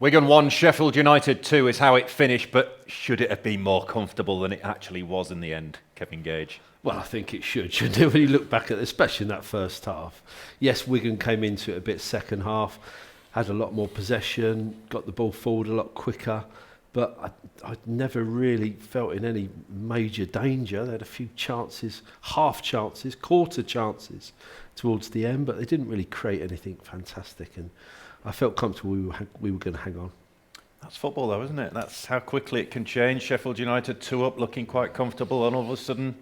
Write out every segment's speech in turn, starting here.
Wigan 1, Sheffield United 2 is how it finished, but should it have been more comfortable than it actually was in the end, Kevin Gage? Well, I think it shouldn't it? When you look back at it, especially in that first half. Yes, Wigan came into it a bit second half, had a lot more possession, got the ball forward a lot quicker, but I never really felt in any major danger. They had a few chances, half chances, quarter chances towards the end, but they didn't really create anything fantastic, and I felt comfortable we were going to hang on. That's football though, isn't it? That's how quickly it can change. Sheffield United 2 up, looking quite comfortable, and all of a sudden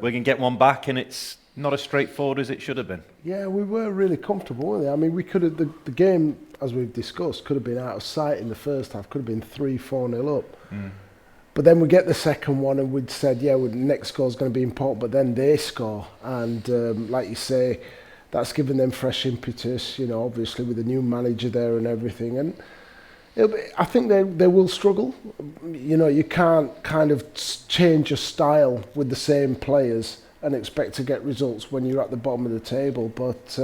we can get one back, and it's not as straightforward as it should have been. Yeah, we were really comfortable, weren't they? I mean, we could have, the game, as we've discussed, could have been out of sight in the first half, could have been 3-4-0 up. But then we get the second one and we'd said, the next score is going to be important, but then they score. And like you say, that's given them fresh impetus, obviously with the new manager there and everything. And I think they will struggle. You can't kind of change your style with the same players and expect to get results when you're at the bottom of the table. But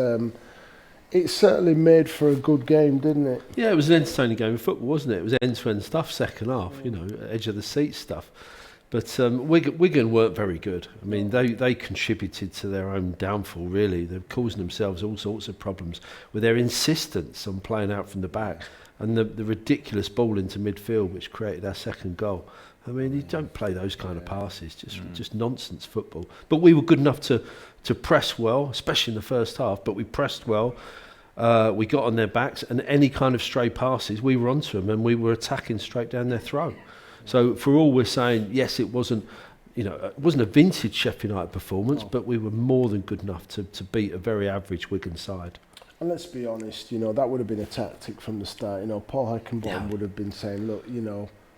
it certainly made for a good game, didn't it? Yeah, it was an entertaining game of football, wasn't it? It was end-to-end stuff, second half, edge of the seat stuff. But Wigan weren't very good. I mean, they contributed to their own downfall, really. They're causing themselves all sorts of problems with their insistence on playing out from the back and the ridiculous ball into midfield, which created our second goal. I mean, you don't play those kind of passes, just nonsense football. But we were good enough to press well, especially in the first half, but we pressed well. We got on their backs, and any kind of stray passes, we were onto them, and we were attacking straight down their throat. So for all we're saying, yes, it wasn't a vintage Sheffield United performance, but we were more than good enough to beat a very average Wigan side. And let's be honest, that would have been a tactic from the start. Paul Heckenbottom would have been saying, look,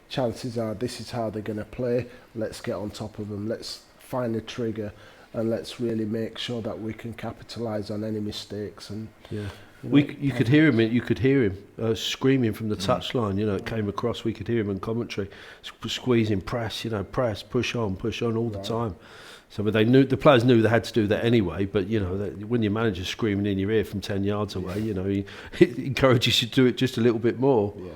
chances are this is how they're going to play. Let's get on top of them. Let's find a trigger, and let's really make sure that we can capitalise on any mistakes. And you could hear him screaming from the touchline. It came across. We could hear him in commentary, squeezing, press, push on all the time. So, but the players knew they had to do that anyway. But when your manager's screaming in your ear from 10 yards away, he encourages you to do it just a little bit more. Yeah.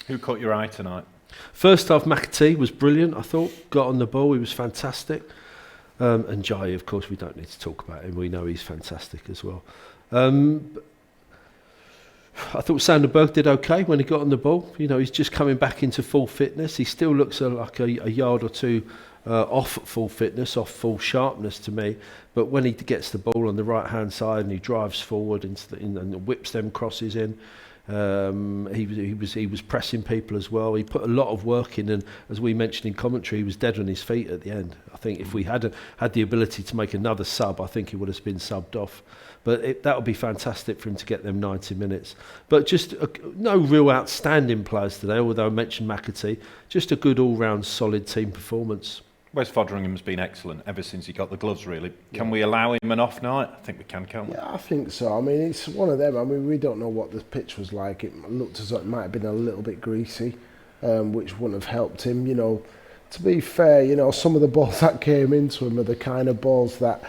Who caught your eye tonight? First half, McAtee was brilliant. I thought got on the ball. He was fantastic. And Jai, of course, we don't need to talk about him. We know he's fantastic as well. I thought Sanderberg did okay when he got on the ball. He's just coming back into full fitness. He still looks like a yard or two off full fitness, off full sharpness to me. But when he gets the ball on the right-hand side and he drives forward and whips them crosses in, he was pressing people as well. He put a lot of work in, and as we mentioned in commentary, he was dead on his feet at the end. I think if we had the ability to make another sub, I think he would have been subbed off. But that would be fantastic for him to get them 90 minutes. But just no real outstanding players today, although I mentioned McAtee. Just a good all-round solid team performance. Wes Fodderingham's been excellent ever since he got the gloves, really. Can we allow him an off night? I think we can, can't we? Yeah, I think so. I mean, it's one of them. I mean, we don't know what the pitch was like. It looked as though it might have been a little bit greasy, which wouldn't have helped him. To be fair, some of the balls that came into him are the kind of balls that,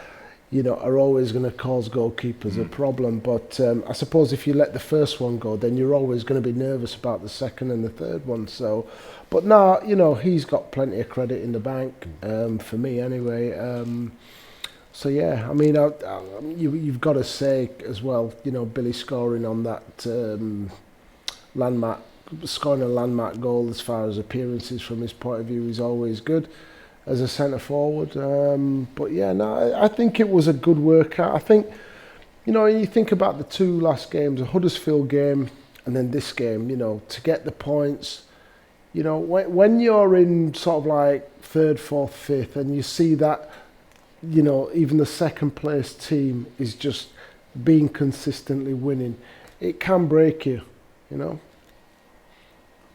are always going to cause goalkeepers a problem. But I suppose if you let the first one go, then you're always going to be nervous about the second and the third one. So, but now, he's got plenty of credit in the bank, for me anyway. So yeah, I mean, you've got to say as well, Billy scoring on that scoring a landmark goal as far as appearances from his point of view is always good as a centre forward. But yeah, no, I think it was a good workout. I think, you think about the two last games, the Huddersfield game and then this game, to get the points, when you're in sort of like third, fourth, fifth, and you see that, even the second place team is just being consistently winning, it can break you,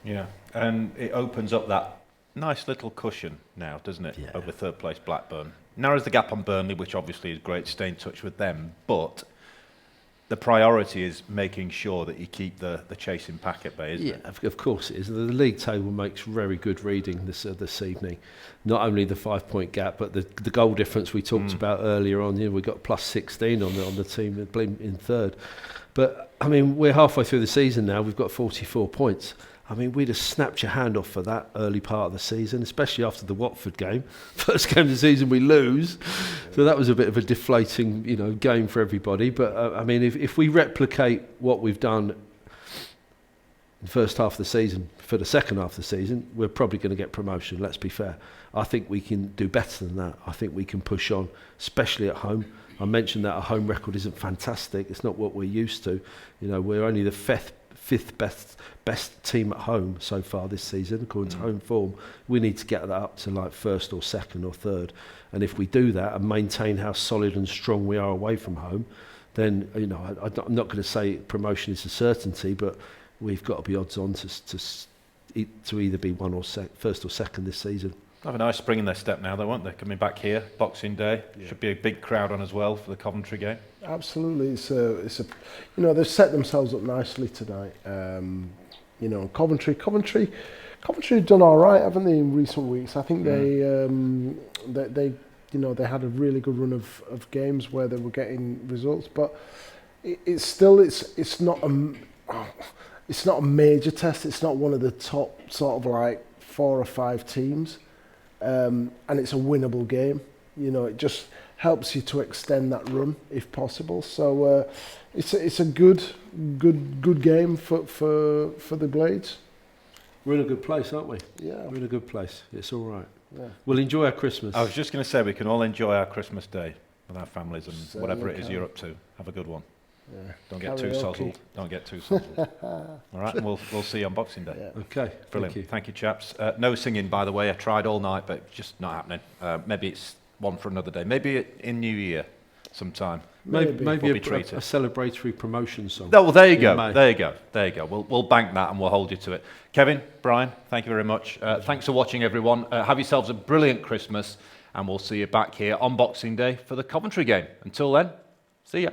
Yeah, and it opens up that nice little cushion now, doesn't it, over third place Blackburn. Narrows the gap on Burnley, which obviously is great to stay in touch with them, but the priority is making sure that you keep the chasing pack at bay, isn't it? Yeah, of course it is. The league table makes very good reading this evening. Not only the 5-point gap, but the goal difference we talked about earlier on. We got plus 16 on the team in third. But I mean, we're halfway through the season now. We've got 44 points. I mean, we'd have snapped your hand off for that early part of the season, especially after the Watford game. First game of the season we lose. So that was a bit of a deflating, game for everybody. But, I mean, if we replicate what we've done in the first half of the season for the second half of the season, we're probably going to get promotion, let's be fair. I think we can do better than that. I think we can push on, especially at home. I mentioned that our home record isn't fantastic. It's not what we're used to. We're only the fifth best team at home so far this season, according to home form. We need to get that up to like first or second or third. And if we do that and maintain how solid and strong we are away from home, then I'm not going to say promotion is a certainty, but we've got to be odds on to either be first or second this season. Have a nice spring in their step now, though, won't they? Coming back here, Boxing Day. Yeah. Should be a big crowd on as well for the Coventry game. Absolutely, they've set themselves up nicely tonight. Coventry have done all right, haven't they, in recent weeks? I think they had a really good run of games where they were getting results, but it's not a major test. It's not one of the top sort of like 4 or 5 teams. And it's a winnable game. It just helps you to extend that run if possible. So it's a good game for the Blades. We're in a good place, aren't we? Yeah, we're in a good place. It's all right. Yeah. We'll enjoy our Christmas. I was just going to say we can all enjoy our Christmas day with our families and whatever it is you're up to. Have a good one. Yeah. Don't get too sozzled. All right, and we'll see you on Boxing Day. Yeah. Okay, brilliant. Thank you, chaps. No singing, by the way. I tried all night, but it's just not happening. Maybe it's one for another day. Maybe in New Year sometime. Maybe a celebratory promotion song. Oh, well, there you go. We'll bank that and we'll hold you to it. Kevin, Brian, thank you very much. Thanks for watching, everyone. Have yourselves a brilliant Christmas, and we'll see you back here on Boxing Day for the Coventry game. Until then, see ya.